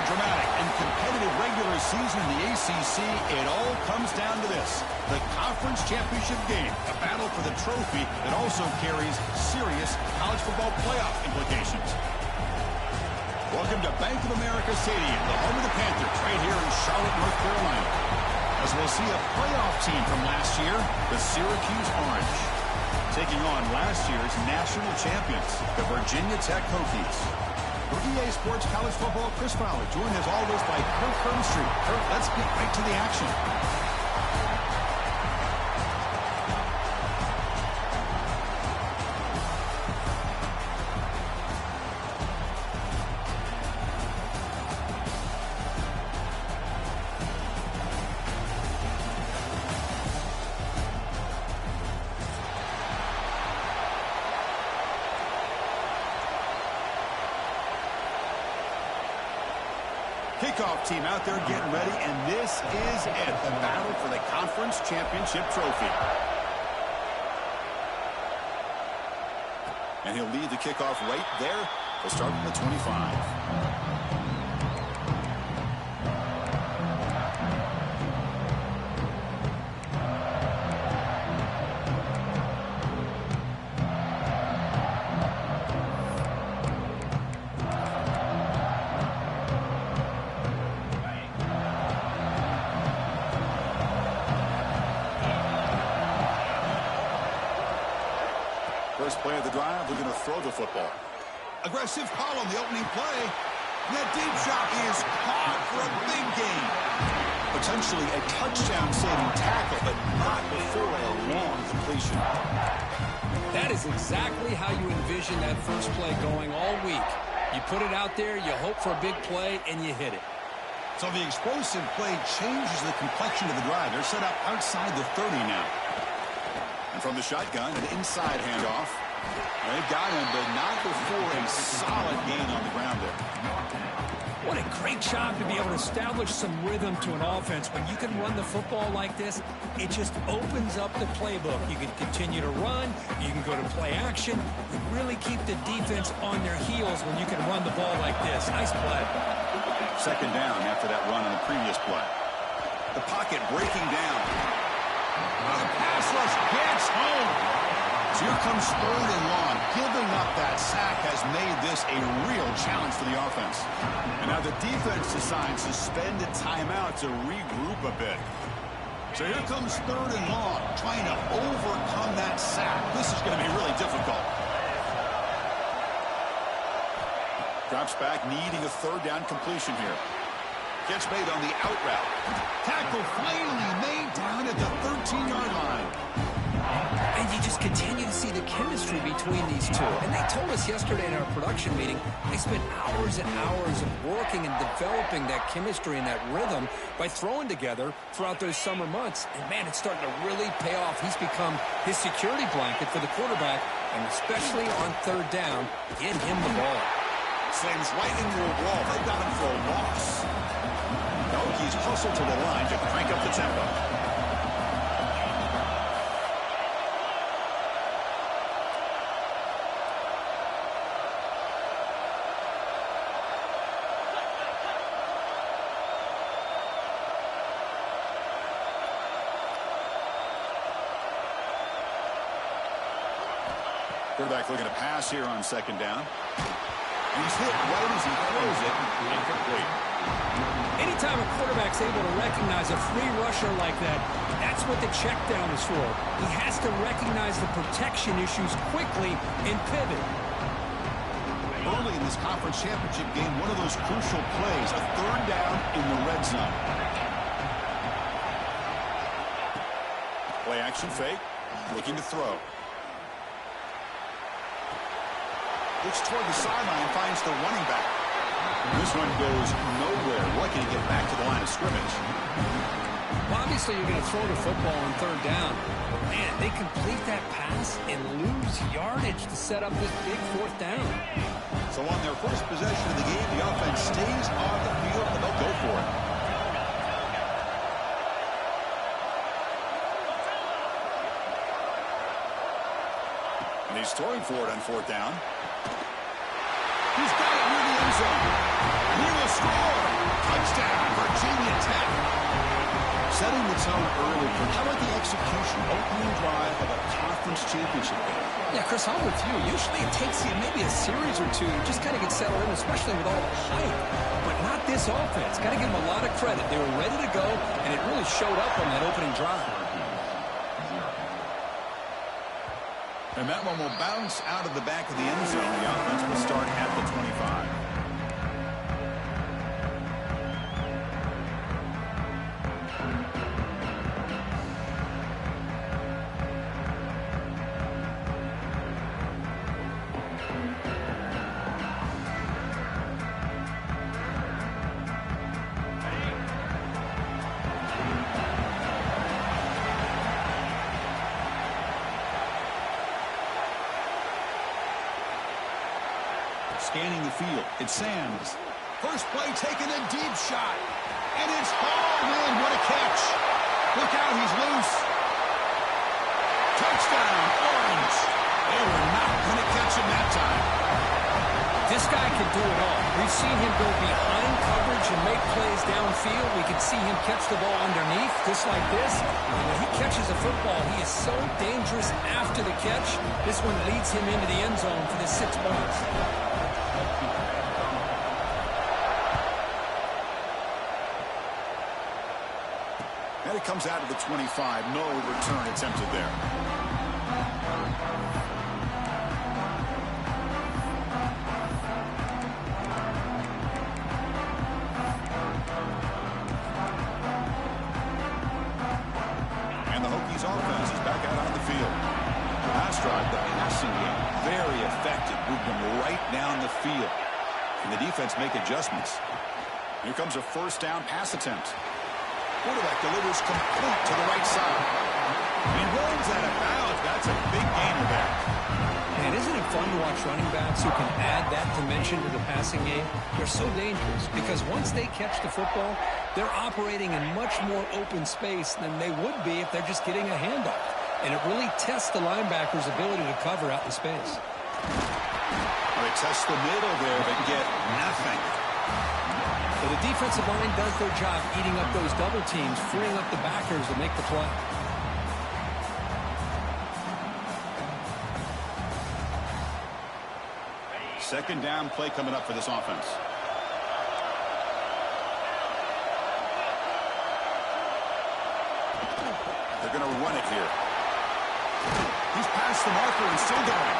a dramatic and competitive regular season in the ACC, it all comes down to this: the conference championship game, a battle for the trophy that also carries serious college football playoff implications. Welcome to Bank of America Stadium, the home of the Panthers, right here in Charlotte, North Carolina, as we'll see a playoff team from last year, the Syracuse Orange, taking on last year's national champions, the Virginia Tech Hokies. For EA Sports College Football, Chris Fowler, joined as always by Kirk Hermstreet. Kirk, let's get right to the action. Kickoff team out there getting ready, and this is it, the battle for the conference championship trophy. And he'll lead the kickoff right there to start from the 25. First play of the drive, we're going to throw the football. Aggressive call on the opening play. That deep shot is caught for a big gain. Potentially a touchdown-saving tackle, but not before a long completion. That is exactly how you envision that first play going all week. You put it out there, you hope for a big play, and you hit it. So the explosive play changes the complexion of the drive. They're set up outside the 30 now. And from the shotgun, an inside handoff. They've got him, but not before a solid gain on the ground there. What a great job to be able to establish some rhythm to an offense. When you can run the football like this, it just opens up the playbook. You can continue to run. You can go to play action. You really keep the defense on their heels when you can run the ball like this. Nice play. Second down after that run on the previous play. The pocket breaking down. The pass rush gets home. So here comes third and long. Giving up that sack has made this a real challenge for the offense. And now the defense decides to spend a timeout to regroup a bit. So here comes third and long, trying to overcome that sack. This is going to be really difficult. Drops back, needing a third down completion here. Gets made on the out route. Tackle finally made down at the 13-yard line. And you just continue to see the chemistry between these two. And they told us yesterday in our production meeting, they spent hours and hours of working and developing that chemistry and that rhythm by throwing together throughout those summer months. And, man, it's starting to really pay off. He's become his security blanket for the quarterback, and especially on third down, get him the ball. Slams right into a wall. They got him for a loss. The Hokies hustle to the line to crank up the tempo. Quarterback looking to pass here on second down. And he's hit right as he throws it. Incomplete. Anytime a quarterback's able to recognize a free rusher like that, that's what the check down is for. He has to recognize the protection issues quickly and pivot. Early in this conference championship game, one of those crucial plays, a third down in the red zone. Play action fake, looking to throw. Looks toward the sideline, finds the running back. This one goes nowhere. Lucky to get back to the line of scrimmage. Well, obviously, you're going to throw the football on third down. Man, they complete that pass and lose yardage to set up this big fourth down. So on their first possession of the game, the offense stays on the field, and they'll go for it. And he's throwing for it on fourth down. He's got it near the end zone. He will score. setting the tone early. How about the execution, opening drive of a conference championship game? Yeah, Chris, I'm with you. Usually it takes you maybe a series or two to just kind of get settled in, especially with all the hype. But not this offense. Got to give them a lot of credit. They were ready to go, and it really showed up on that opening drive. And that one will bounce out of the back of the end zone. The offense will start at the 25. Scanning the field, it's Sams. First play, taking a deep shot. And it's hauled in. What a catch. Look out, he's loose. Touchdown, Orange. They were not going to catch him that time. This guy can do it all. We've seen him go behind coverage and make plays downfield. We can see him catch the ball underneath, just like this. And when he catches a football, he is so dangerous after the catch. This one leads him into the end zone for the 6 points. And it comes out of the 25. No return attempted there. And the Hokies offense is back out on the field. Pass drive, the passing game, very effective. Moved them right down the field. And the defense make adjustments. Here comes a first down pass attempt. Quarterback delivers complete to the right side. And runs out of bounds. That's a big gainer there. And isn't it fun to watch running backs who can add that dimension to the passing game? They're so dangerous because once they catch the football, they're operating in much more open space than they would be if they're just getting a handoff. And it really tests the linebacker's ability to cover out the space. Well, they test the middle there, but get nothing. So the defensive line does their job eating up those double teams, freeing up the backers to make the play. Second down play coming up for this offense. They're going to run it here. He's past the marker and still going.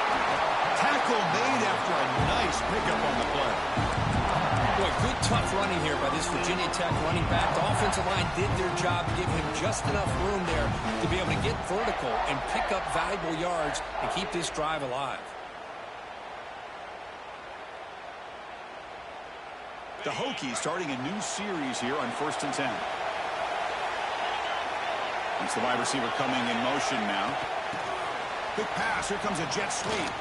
Tackle made after a nice pickup on the play. Boy, good tough running here by this Virginia Tech running back. The offensive line did their job, give him just enough room there to be able to get vertical and pick up valuable yards and keep this drive alive. The Hokies starting a new series here on 1st and 10. It's the wide receiver coming in motion now. Big pass. Here comes a jet sweep.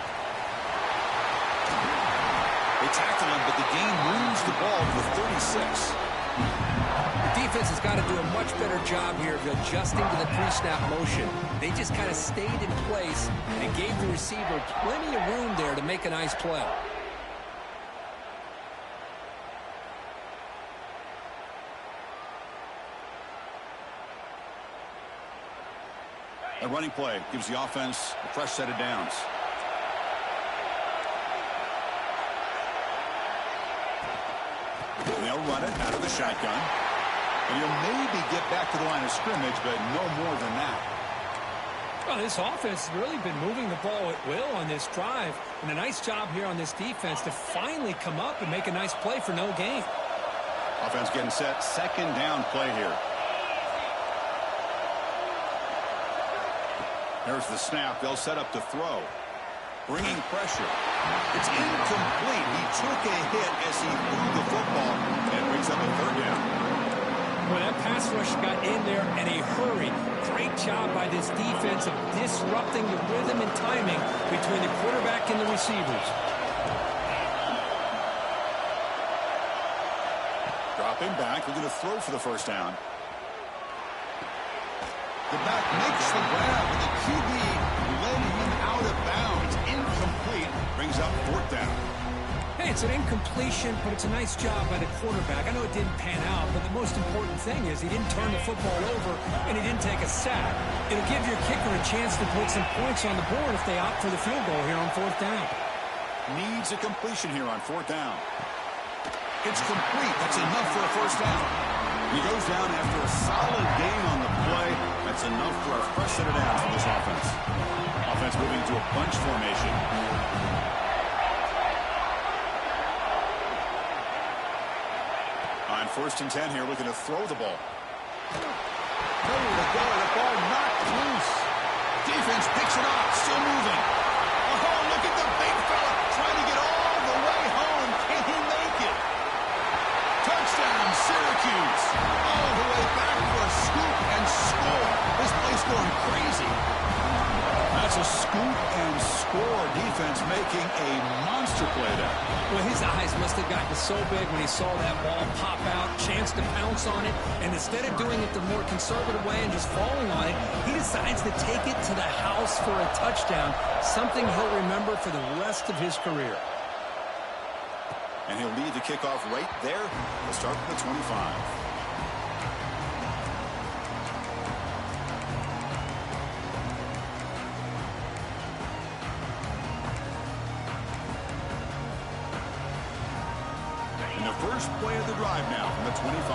They tackle him, but the gain moves the ball to the 36. The defense has got to do a much better job here of adjusting to the pre-snap motion. They just kind of stayed in place, and it gave the receiver plenty of room there to make a nice play. A running play gives the offense a fresh set of downs. And they'll run it out of the shotgun. And he'll maybe get back to the line of scrimmage, but no more than that. Well, this offense has really been moving the ball at will on this drive. And a nice job here on this defense to finally come up and make a nice play for no gain. Offense getting set. Second down play here. There's the snap. They'll set up to throw. Bringing pressure. It's incomplete. He took a hit as he threw the football and brings up a third down. Well, that pass rush got in there in a hurry. Great job by this defense of disrupting the rhythm and timing between the quarterback and the receivers. Dropping back. Looking to throw for the first down. The back makes the grab, and the QB led him out of bounds. Incomplete. Brings up fourth down. Hey, it's an incompletion, but it's a nice job by the quarterback. I know it didn't pan out, but the most important thing is he didn't turn the football over and he didn't take a sack. It'll give your kicker a chance to put some points on the board if they opt for the field goal here on 4th down. Needs a completion here on 4th down. It's complete. That's enough for a 1st down. He goes down after a solid gain on the play. That's enough for a fresh set of downs for this offense. Offense moving to a bunch formation. On 1st and 10 here, looking to throw the ball. Nowhere to go, the ball knocked loose. Defense picks it up, still moving. Oh, look at the big fella trying to get all the way home. Can he make it? Touchdown, Syracuse. All the way back for a scoop and score. This place going crazy. That's a scoop and score. Defense making a monster play there. Well, his eyes must have gotten so big when he saw that ball pop out, chance to pounce on it, and instead of doing it the more conservative way and just falling on it, he decides to take it to the house for a touchdown, something he'll remember for the rest of his career. And he'll lead the kickoff right there. We'll start with the 25. And the first play of the drive now from the 25.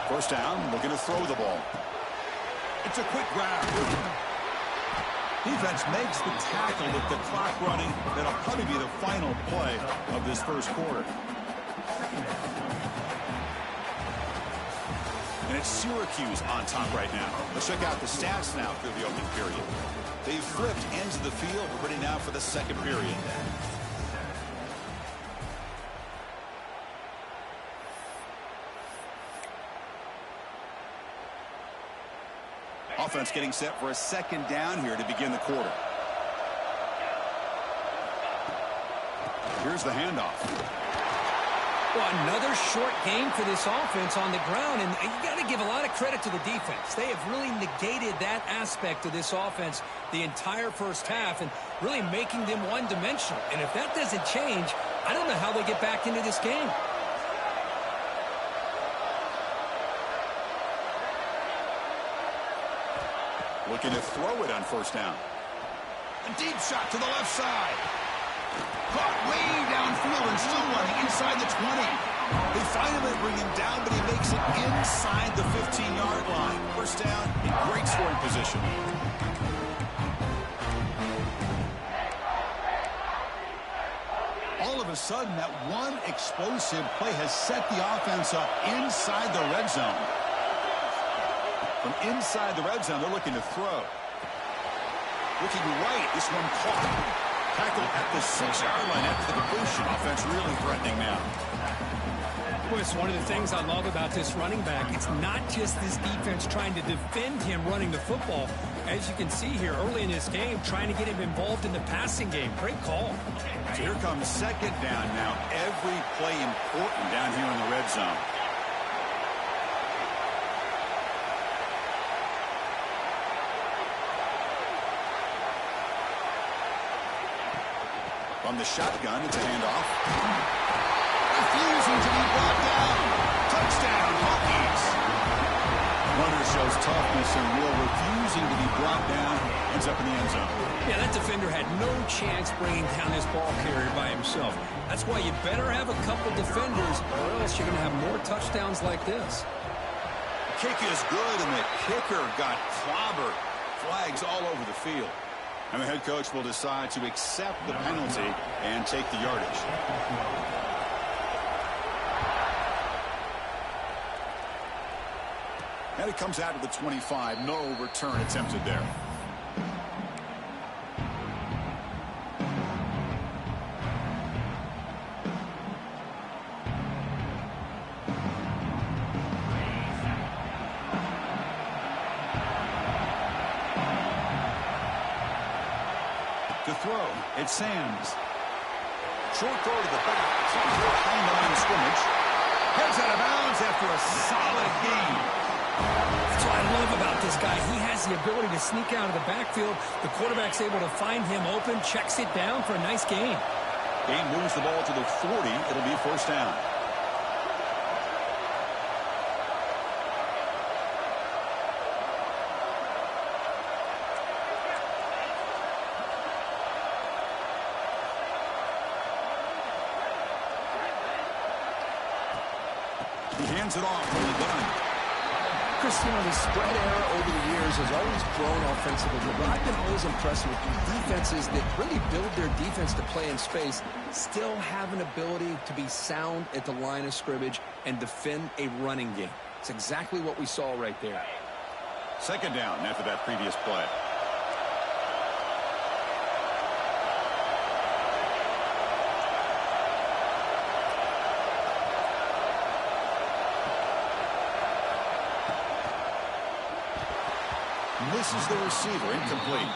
1st down, looking to throw the ball. It's a quick grab. Defense makes the tackle with the clock running. That'll probably be the final play of this first quarter. And it's Syracuse on top right now. Let's check out the stats now through the opening period. They've flipped ends of the field. We're ready now for the second period. Offense getting set for a 2nd down here to begin the quarter. Here's the handoff. Well, another short game for this offense on the ground, and you got to give a lot of credit to the defense. They have really negated that aspect of this offense the entire first half and really making them one-dimensional. And if that doesn't change, I don't know how they get back into this game. Looking to throw it on 1st down. A deep shot to the left side. Caught way downfield and still running inside the 20. They finally bring him down, but he makes it inside the 15-yard line. 1st down in great scoring position. All of a sudden, that one explosive play has set the offense up inside the red zone. From inside the red zone, they're looking to throw. Looking right, this one caught. Tackled at the 6-yard line after the completion. Offense really threatening now. Well, it's one of the things I love about this running back. It's not just this defense trying to defend him running the football. As you can see here early in this game, trying to get him involved in the passing game. Great call. So here comes 2nd down now. Every play important down here in the red zone. From the shotgun, it's a handoff. Refusing to be brought down. Touchdown, Hokies. Runner shows toughness and will, refusing to be brought down. Ends up in the end zone. Yeah, that defender had no chance bringing down this ball carrier by himself. That's why you better have a couple defenders, or else you're going to have more touchdowns like this. Kick is good, and the kicker got clobbered. Flags all over the field. And the head coach will decide to accept the penalty and take the yardage. And it comes out of the 25. No return attempted there. To throw, it's Sands. Short throw to the back. Behind the line of scrimmage. Heads out of bounds after a solid gain. That's what I love about this guy. He has the ability to sneak out of the backfield. The quarterback's able to find him open, checks it down for a nice gain. Gain moves the ball to the 40. It'll be first down. He hands it off from the gun. Chris, you know, the spread era over the years has always grown offensively, but I've been always impressed with defenses that really build their defense to play in space, still have an ability to be sound at the line of scrimmage and defend a running game. It's exactly what we saw right there. Second down after that previous play. Misses the receiver, incomplete.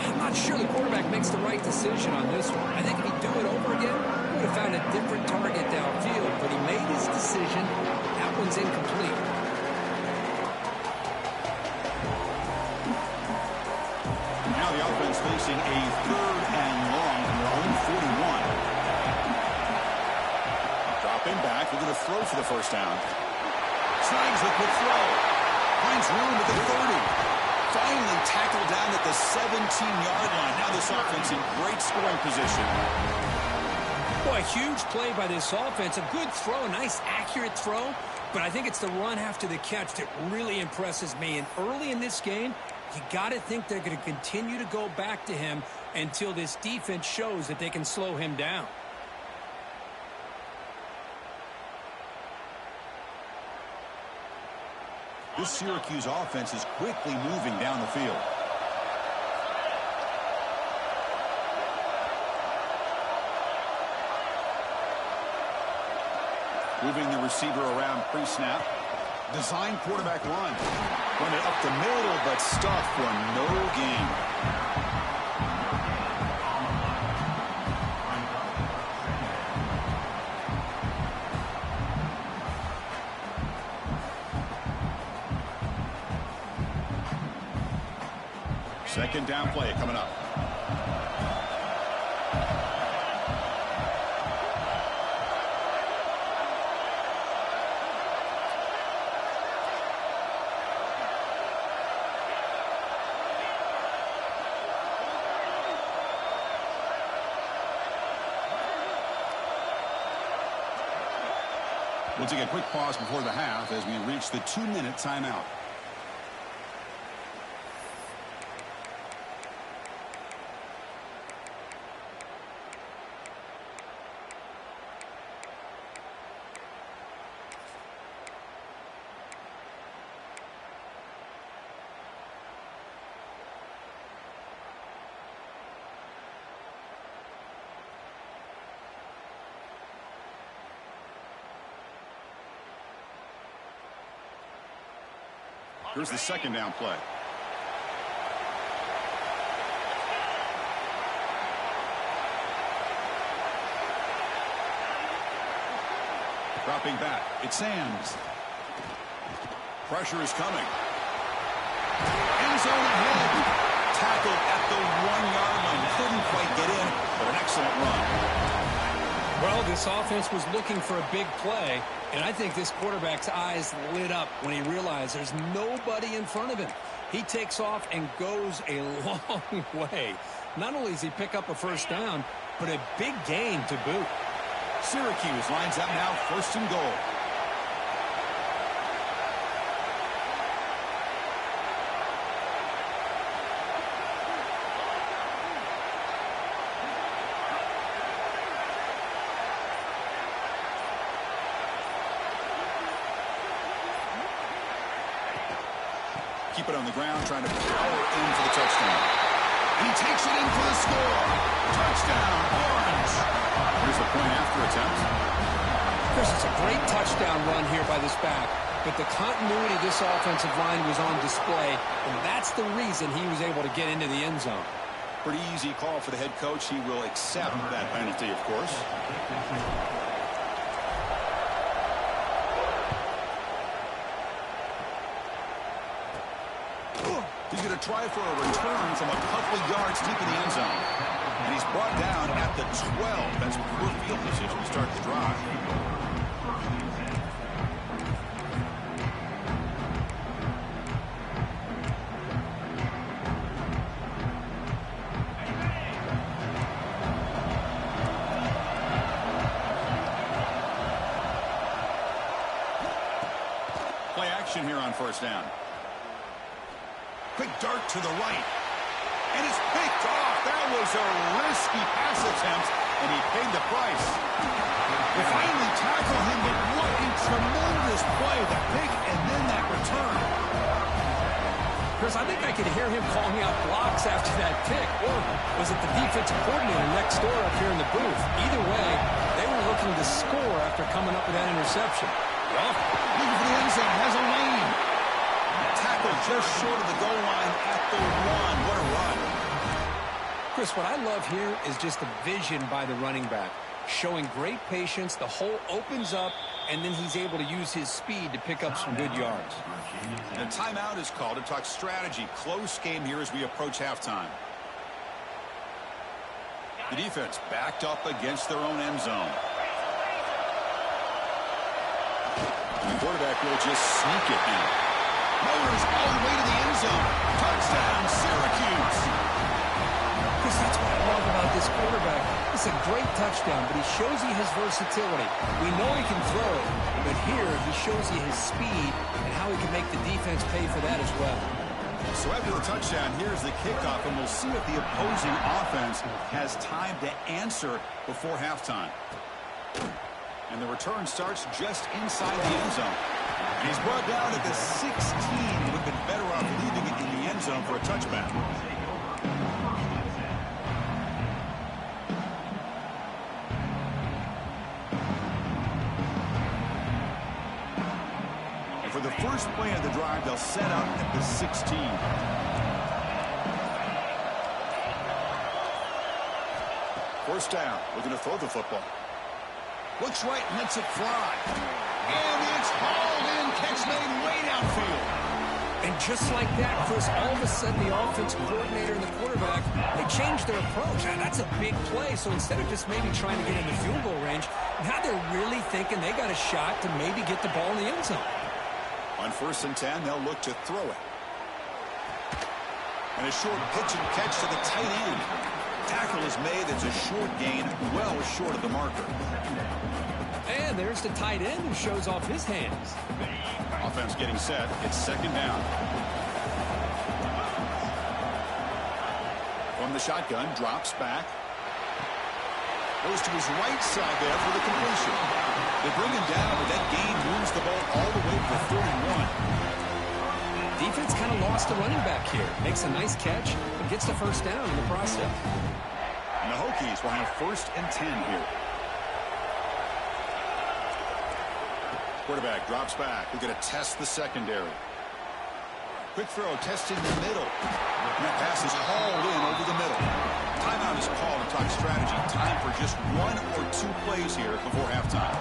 I'm not sure the quarterback makes the right decision on this one. I think if he'd do it over again, he would have found a different target downfield, but he made his decision. That one's incomplete. Now the offense facing a 3rd and long from their own 41. Dropping back, they're going to throw for the first down. Snags the quick throw. Finds room at the 30. Finally tackled down at the 17-yard line. Now this offense in great scoring position. Boy, huge play by this offense. A good throw, a nice accurate throw. But I think it's the run after the catch that really impresses me. And early in this game, you got to think they're going to continue to go back to him until this defense shows that they can slow him down. This Syracuse offense is quickly moving down the field. Moving the receiver around pre-snap. Design quarterback run. Run it up the middle, but stuffed for no gain. Second down play coming up. We'll take a quick pause before the half as we reach the 2-minute timeout. Here's the second down play. Dropping back. It's Sands. Pressure is coming. End zone ahead. Tackled at the 1-yard line. Couldn't quite get in, but an excellent run. Well, this offense was looking for a big play, and I think this quarterback's eyes lit up when he realized there's nobody in front of him. He takes off and goes a long way. Not only does he pick up a first down, but a big gain to boot. Syracuse lines up now, 1st and goal. Keep it on the ground, trying to power in for the touchdown. He takes it in for the score. Touchdown, Orange. Here's the point after attempt. Chris, it's a great touchdown run here by this back, but the continuity of this offensive line was on display, and that's the reason he was able to get into the end zone. Pretty easy call for the head coach. He will accept that penalty, of course. He's going to try for a return from a couple yards deep in the end zone. And he's brought down at the 12. That's poor field position to start the drive. Play action here on first down. Quick dart to the right. And it's picked off. That was a risky pass attempt, and he paid the price. They finally tackled him, but what a tremendous play. The pick and then that return. Chris, I think I could hear him calling out blocks after that pick. Or was it the defensive coordinator next door up here in the booth? Either way, they were looking to score after coming up with that interception. Well, looking for the end zone, has a lane. Tackle just short of the goal line at the 1. What a run. Chris, what I love here is just the vision by the running back. Showing great patience, the hole opens up, and then he's able to use his speed to pick up some good yards. And a timeout is called to talk strategy. Close game here as we approach halftime. The defense backed up against their own end zone. The quarterback will just sneak it in. Motors all the way to the end zone. Touchdown, Syracuse. Chris, that's what I love about this quarterback. It's a great touchdown, but he shows you his versatility. We know he can throw it, but here he shows you his speed and how he can make the defense pay for that as well. So after the touchdown, here's the kickoff, and we'll see if the opposing offense has time to answer before halftime. And the return starts just inside the end zone. And he's brought down at the 16. Would have been better off leaving it in the end zone for a touchback. And for the first play of the drive, they'll set up at the 16. First down. Looking to throw the football. Looks right, lets it fly. And it's hauled in. Catch made way downfield. And just like that, Chris, all of a sudden the offensive coordinator and the quarterback, they changed their approach. Now, that's a big play, so instead of just maybe trying to get into field goal range, now they're really thinking they got a shot to maybe get the ball in the end zone. On 1st and 10, they'll look to throw it. And a short pitch and catch to the tight end. Tackle is made. It's a short gain, well short of the marker. And there's the tight end who shows off his hands. Offense getting set. It's second down. From the shotgun, drops back. Goes to his right side there for the completion. They bring him down, but that gain moves the ball all the way to the 31. Defense kind of lost the running back here. Makes a nice catch and gets the first down in the process. And the Hokies will have 1st and 10 here. Quarterback drops back. We're going to test the secondary. Quick throw, testing the middle. And that pass is hauled in over the middle. Timeout is called to talk strategy. Time for just 1 or 2 plays here before halftime.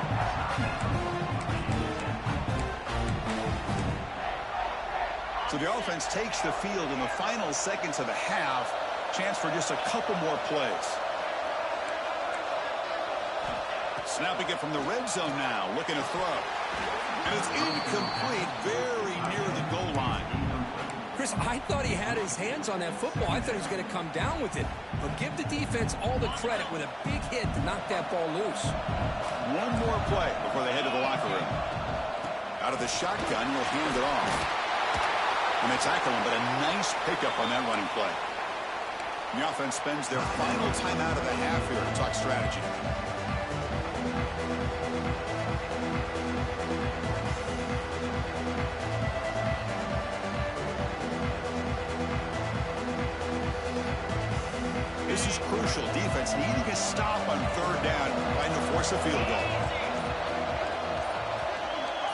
So the offense takes the field in the final seconds of the half. Chance for just a couple more plays. Snapping it from the red zone now. Looking to throw. And it's incomplete, very near the goal line. Chris, I thought he had his hands on that football. I thought he was going to come down with it. But give the defense all the credit with a big hit to knock that ball loose. One more play before they head to the locker room. Out of the shotgun, you'll hand it off. And they tackle him, but a nice pickup on that running play. And the offense spends their final timeout of the half here to talk strategy. This is crucial. Defense needing a stop on 3rd down, trying to force a field goal.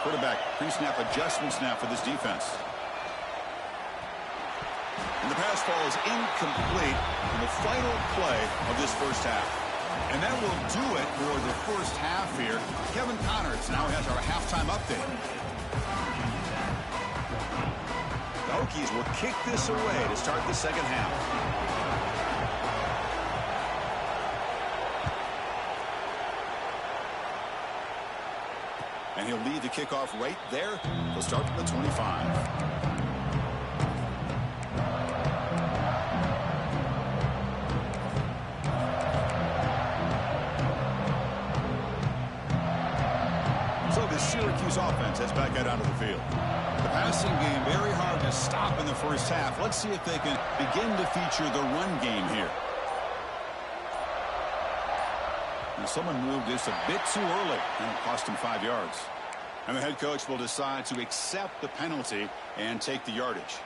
Quarterback pre-snap adjustments now for this defense. And the pass ball is incomplete in the final play of this first half. And that will do it for the first half here. Kevin Connors now has our halftime update. The Hokies will kick this away to start the second half. And he'll lead the kickoff right there. He'll start from the 25. So the Syracuse offense heads back out onto the field. The passing game very hard to stop in the first half. Let's see if they can begin to feature the run game here. And someone moved just a bit too early, and it cost him 5 yards. And the head coach will decide to accept the penalty and take the yardage.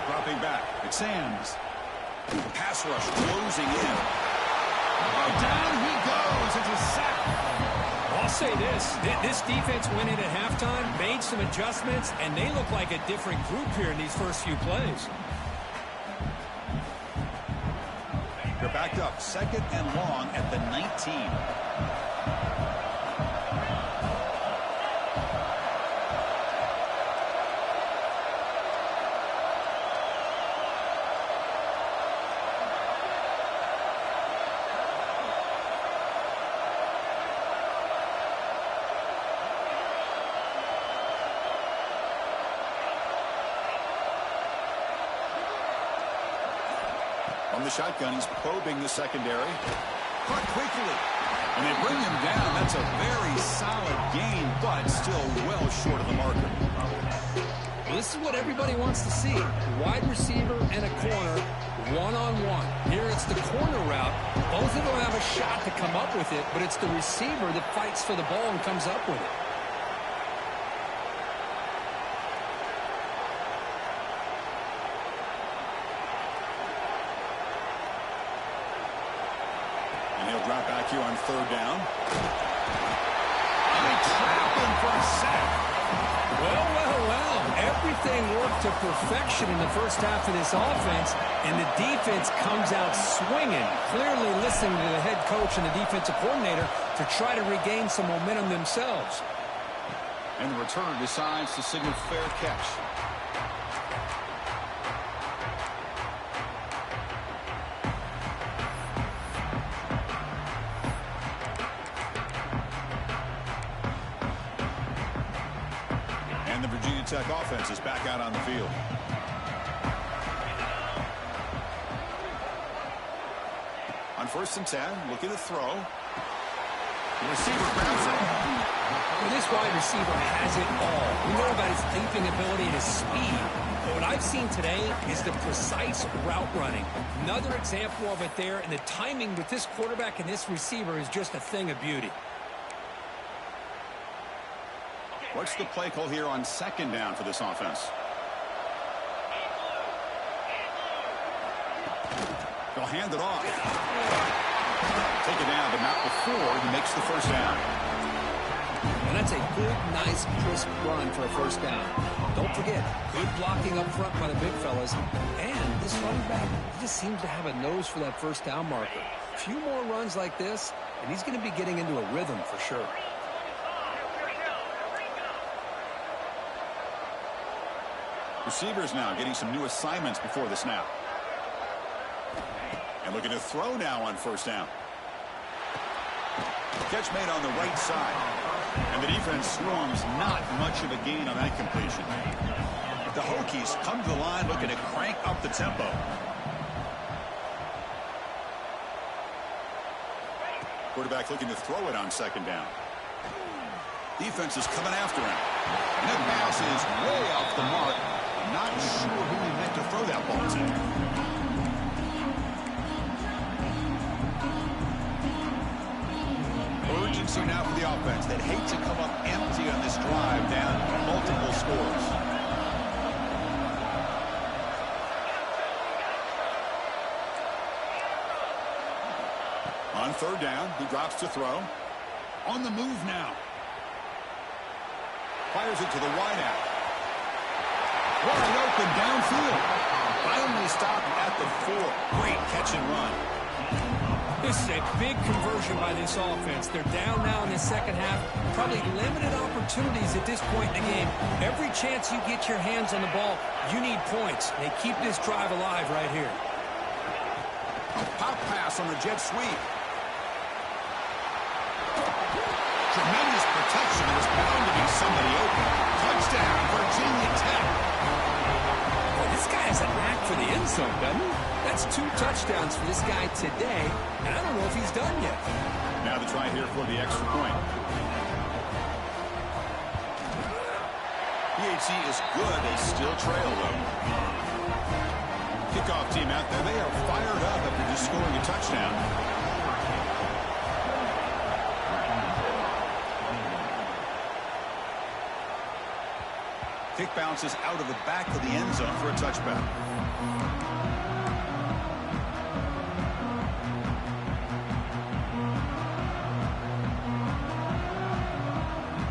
Dropping back, it's Sands. Pass rush closing in. Oh, down he goes. It's a sack. I'll say this defense went in at halftime, made some adjustments, and they look like a different group here in these first few plays. They're backed up, 2nd and long at the 19. On the shotgun, he's probing the secondary. Caught quickly. And they bring him down. That's a very solid gain, but still well short of the marker. Well, this is what everybody wants to see. Wide receiver and a corner, one-on-one. Here it's the corner route. Both of them have a shot to come up with it, but it's the receiver that fights for the ball and comes up with it. Drop back here on 3rd down. And they trap him for a sack. Well. Everything worked to perfection in the first half of this offense, and the defense comes out swinging, clearly listening to the head coach and the defensive coordinator to try to regain some momentum themselves. And the returner decides to signal fair catch. Tech offense is back out on the field. On 1st and 10, looking to throw. The receiver grabs it. Well, this wide receiver has it all. We know about his leaping ability and his speed. But what I've seen today is the precise route running. Another example of it there, and the timing with this quarterback and this receiver is just a thing of beauty. What's the play call here on 2nd down for this offense? They'll hand it off. Take it down, but not before he makes the 1st down. And that's a good, nice, crisp run for a 1st down. Don't forget, good blocking up front by the big fellas. And this running back, he just seems to have a nose for that 1st down marker. A few more runs like this, and he's going to be getting into a rhythm for sure. Receivers now getting some new assignments before the snap. And looking to throw now on 1st down. Catch made on the right side. And the defense swarms, not much of a gain on that completion. The Hokies come to the line looking to crank up the tempo. Quarterback looking to throw it on 2nd down. Defense is coming after him. And that pass is way off the mark. Not sure who he meant to throw that ball to. Urgency now for the offense. They'd hate to come up empty on this drive, down multiple scores. On 3rd down, he drops to throw. On the move now. Fires it to the wideout. Wide open downfield. Finally stopped at the 4. Great catch and run. This is a big conversion by this offense. They're down now in the second half. Probably limited opportunities at this point in the game. Every chance you get your hands on the ball, you need points. They keep this drive alive right here. A pop pass on the jet sweep. Tremendous protection. There's bound to be somebody open. Touchdown, Virginia Tech. Well, this guy has a knack for the end zone, doesn't he? That's 2 touchdowns for this guy today, and I don't know if he's done yet. Now the try here for the extra point. PHC is good. They still trail, though. Kickoff team out there. They are fired up after just scoring a touchdown. Kick bounces out of the back of the end zone for a touchback.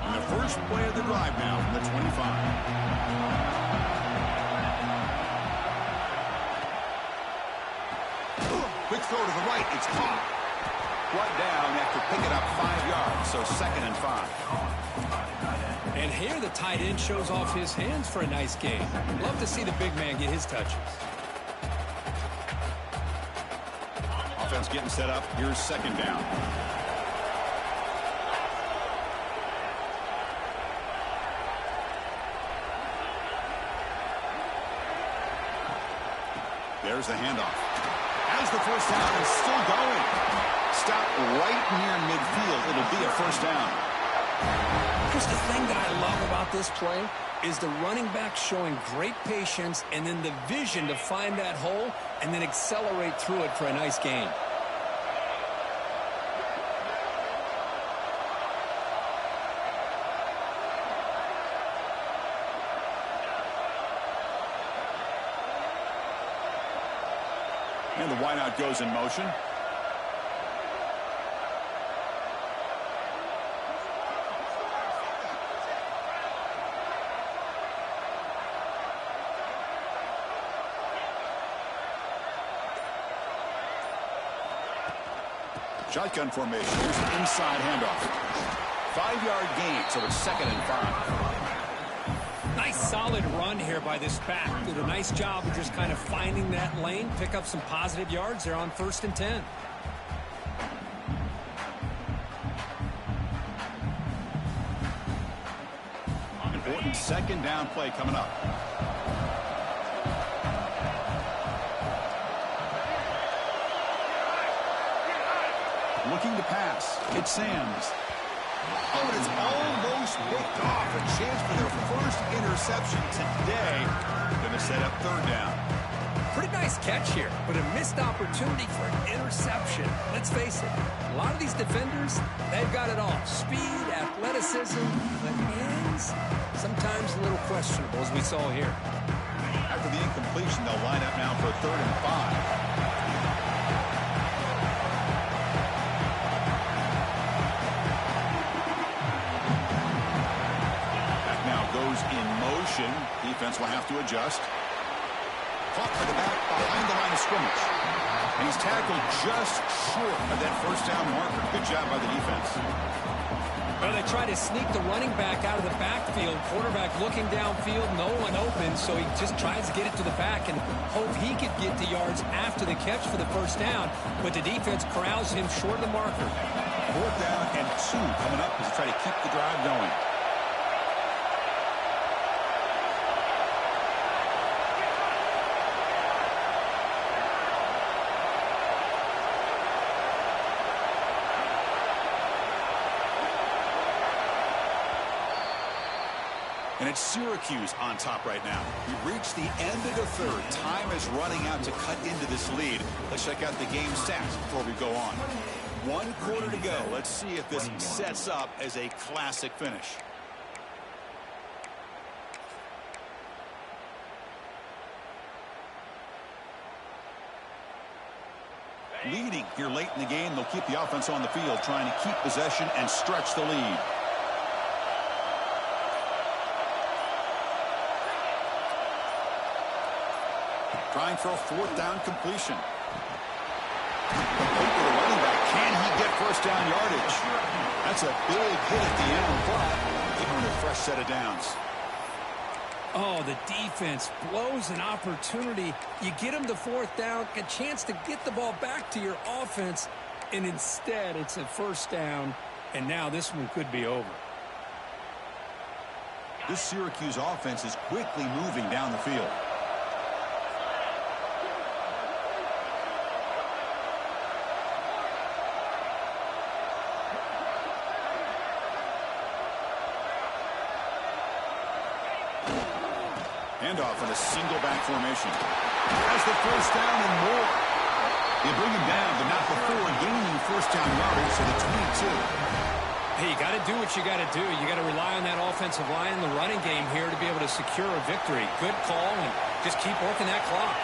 And the first play of the drive now from the 25. Quick throw to the right. It's caught. Brought down after picking up 5 yards, so 2nd and 5. And here the tight end shows off his hands for a nice game. Love to see the big man get his touches. Offense getting set up. Here's 2nd down. There's the handoff. As the first down is still going. Stop right near midfield. It'll be a first down. Here's the thing that I love about this play is the running back showing great patience and then the vision to find that hole and then accelerate through it for a nice gain. And the wideout goes in motion. Shotgun formation. Here's an inside handoff. 5-yard gain, so it's 2nd and 5. Nice solid run here by this back. Did a nice job of just kind of finding that lane, pick up some positive yards there on 1st and 10. Important 2nd down play coming up. Looking to pass. It's Sams. Oh, and it's almost picked off. A chance for their first interception today. Going to set up 3rd down. Pretty nice catch here, but a missed opportunity for an interception. Let's face it, a lot of these defenders, they've got it all. Speed, athleticism, but hands, sometimes a little questionable, as we saw here. After the incompletion, they'll line up now for 3rd and 5. In motion. Defense will have to adjust. Caught by the back behind the line of scrimmage. And he's tackled just short of that first down marker. Good job by the defense. Well, they try to sneak the running back out of the backfield. Quarterback looking downfield, no one open, so he just tries to get it to the back and hope he could get the yards after the catch for the first down. But the defense corrals him short of the marker. 4th down and 2 coming up as they try to keep the drive going. And it's Syracuse on top right now. We've reached the end of the 3rd. Time is running out to cut into this lead. Let's check out the game stats before we go on. 1 quarter to go. Let's see if this sets up as a classic finish. Leading here late in the game. They'll keep the offense on the field, trying to keep possession and stretch the lead. Trying for a 4th down completion. first down yardage. That's a big hit at the end, but giving them a fresh set of downs. Oh, the defense blows an opportunity. You get them the fourth down, a chance to get the ball back to your offense, and instead it's a first down, and now this one could be over. This Syracuse offense is quickly moving down the field. Handoff in a single back formation. Has the first down and more. They bring him down, but not before gaining first down yardage to the 22. Hey, you got to do what you got to do. You got to rely on that offensive line in the running game here to be able to secure a victory. Good call, and just keep working that clock.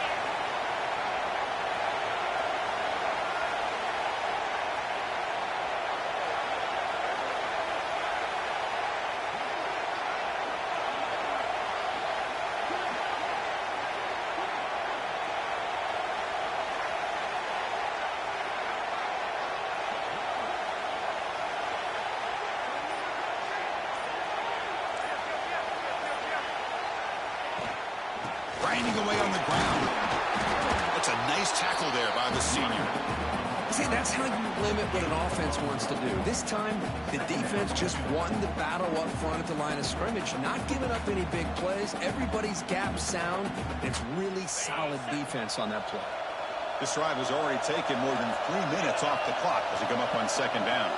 Grinding away on the ground. That's a nice tackle there by the senior. See, that's how you limit what an offense wants to do. This time, the defense just won the battle up front at the line of scrimmage, not giving up any big plays. Everybody's gap sound. It's really solid defense on that play. This drive has already taken more than 3 minutes off the clock as they come up on second down.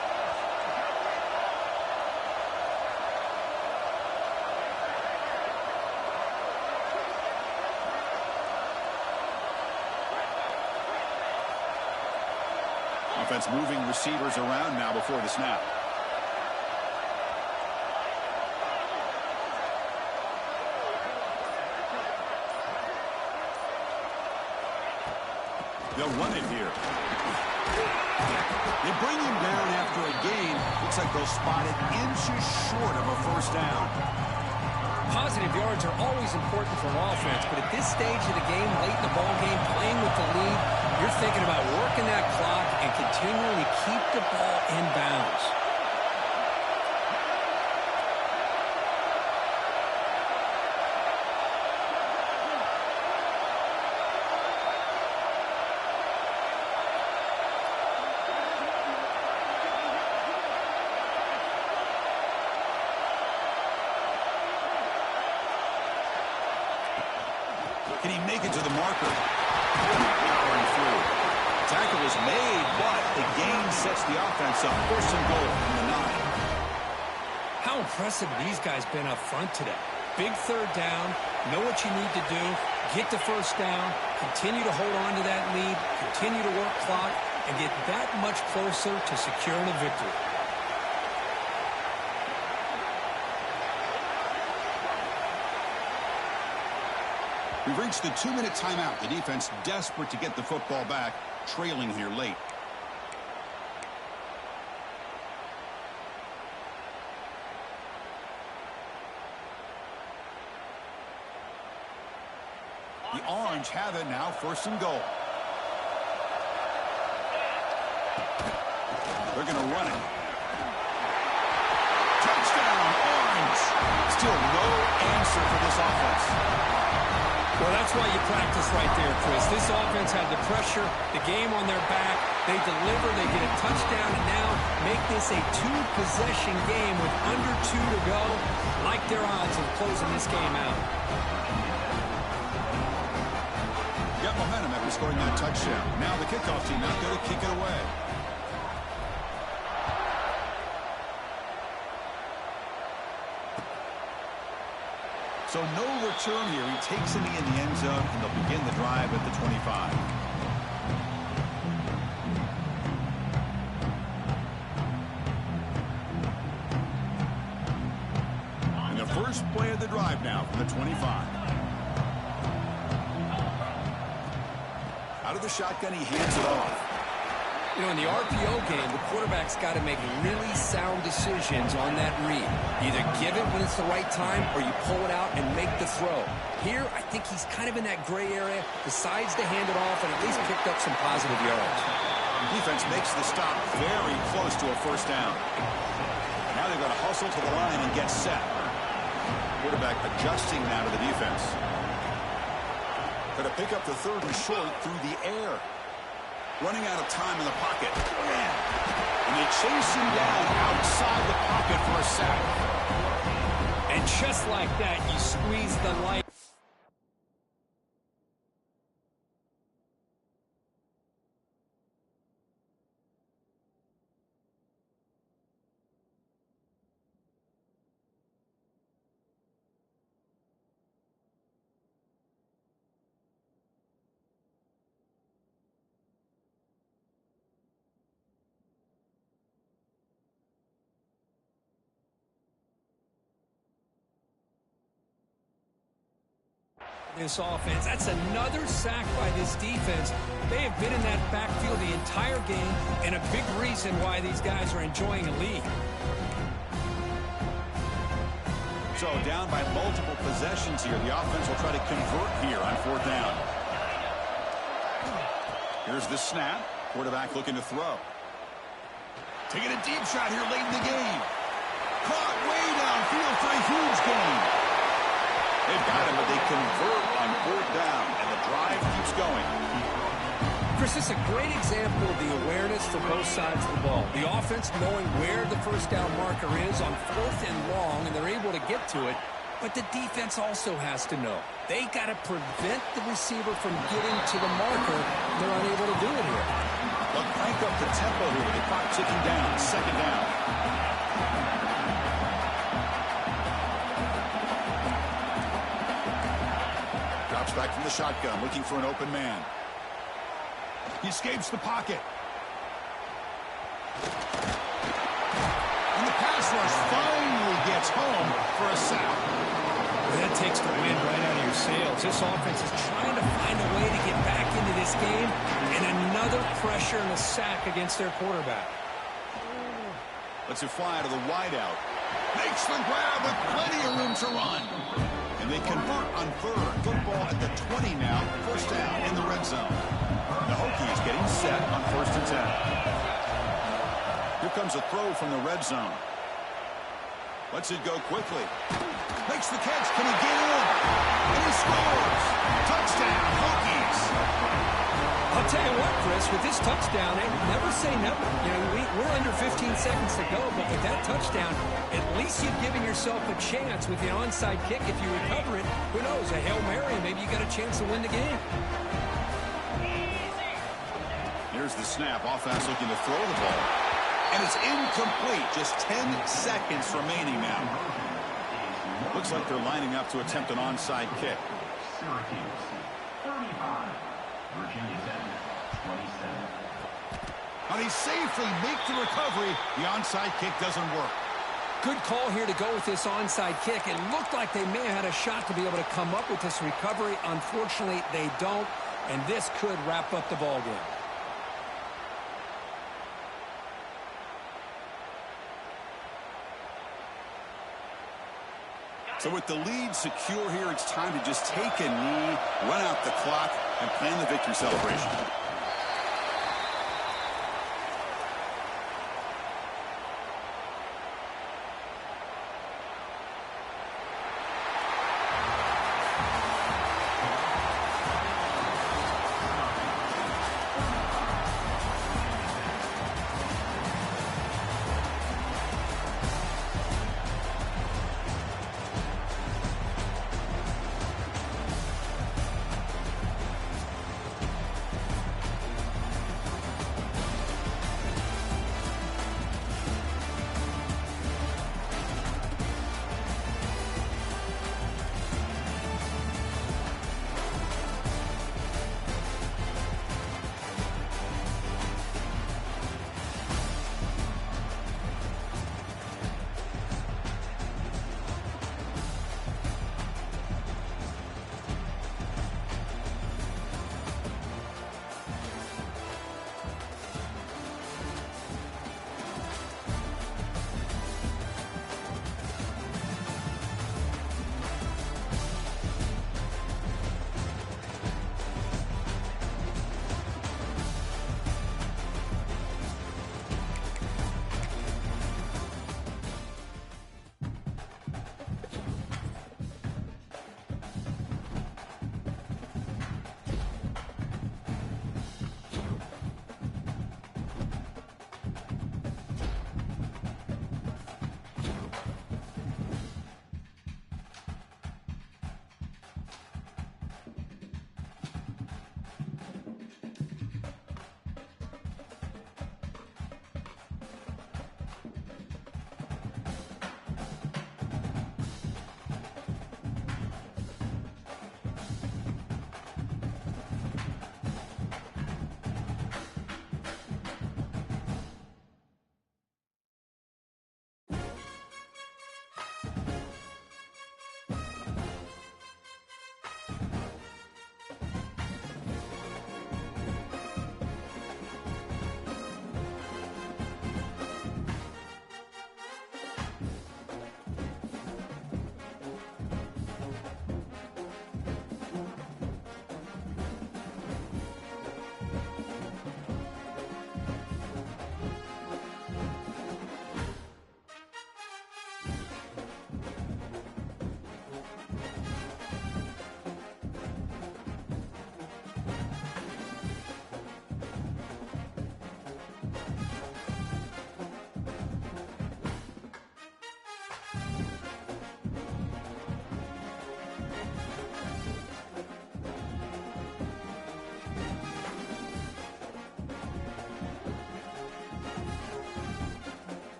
Offense moving receivers around now before the snap. They'll run it here. They bring him down after a gain. Looks like they'll spot it inches short of a first down. Positive yards are always important for an offense, but at this stage of the game, late in the ball game, playing with the lead, you're thinking about working that clock and continuing to keep the ball in bounds. Can he make it to the marker? Powering through. Tackle is made, but the gain sets the offense up. First and goal from the 9. How impressive these guys been up front today. Big third down, know what you need to do, get the first down, continue to hold on to that lead, continue to work clock, and get that much closer to securing a victory. We've reached the 2-minute timeout. The defense desperate to get the football back, trailing here late. The Orange have it now, first and goal. They're going to run it. Touchdown, Orange! Still no answer for this offense. Well, that's why you practice right there, Chris. This offense had the pressure, the game on their back. They deliver, they get a touchdown, and now make this a 2-possession game with under 2 to go. Like their odds of closing this game out. Got momentum after scoring that touchdown. Now the kickoff team out there to kick it away. So no return here. He takes it in the end zone, and they'll begin the drive at the 25. And the first play of the drive now from the 25. Out of the shotgun, he hands it off. You know, in the RPO game, the quarterback's got to make really sound decisions on that read. Either give it when it's the right time or you pull it out and make the throw. Here, I think he's kind of in that gray area, decides to hand it off and at least picked up some positive yards. Defense makes the stop very close to a first down. Now they've got to hustle to the line and get set. Quarterback adjusting now to the defense. Going to pick up the third and short through the air. Running out of time in the pocket. And they chase him down outside the pocket for a sack. And just like that, you squeeze the light. This offense. That's another sack by this defense. They have been in that backfield the entire game, and a big reason why these guys are enjoying a lead. So down by multiple possessions here. The offense will try to convert here on fourth down. Here's the snap. Quarterback looking to throw. Taking a deep shot here late in the game. Caught way downfield for a huge gain. They've got him, but they convert on fourth down, and the drive keeps going. Chris, this is a great example of the awareness for both sides of the ball. The offense knowing where the first down marker is on fourth and long, and they're able to get to it. But the defense also has to know. They got to prevent the receiver from getting to the marker. They're unable to do it here. They'll crank up the tempo here with the clock ticking down. Second down. Drops back from the shotgun, looking for an open man. He escapes the pocket. And the pass rush finally gets home for a sack. That takes the wind right out of your sails. This offense is trying to find a way to get back into this game, and another pressure and a sack against their quarterback. Lets it fly to the wideout. Makes the grab with plenty of room to run. And they convert on third. Football at the 20 now. First down in the red zone. The Hokies getting set on 1st and 10. Here comes a throw from the red zone. Lets it go quickly. Makes the catch. Can he get in? And he scores. Touchdown, Hokies. I'll tell you what, Chris, with this touchdown, never say never. You know, we're under 15 seconds to go, but with that touchdown, at least you've given yourself a chance with the onside kick. If you recover it, who knows, a Hail Mary, maybe you got a chance to win the game. Here's the snap. Offense looking to throw the ball. And it's incomplete. Just 10 seconds remaining now. Looks like they're lining up to attempt an onside kick. Syracuse, 35. Virginia Tech, 27. But he safely makes the recovery. The onside kick doesn't work. Good call here to go with this onside kick. It looked like they may have had a shot to be able to come up with this recovery. Unfortunately, they don't, and this could wrap up the ball game. So with the lead secure here, it's time to just take a knee, run out the clock, and plan the victory celebration.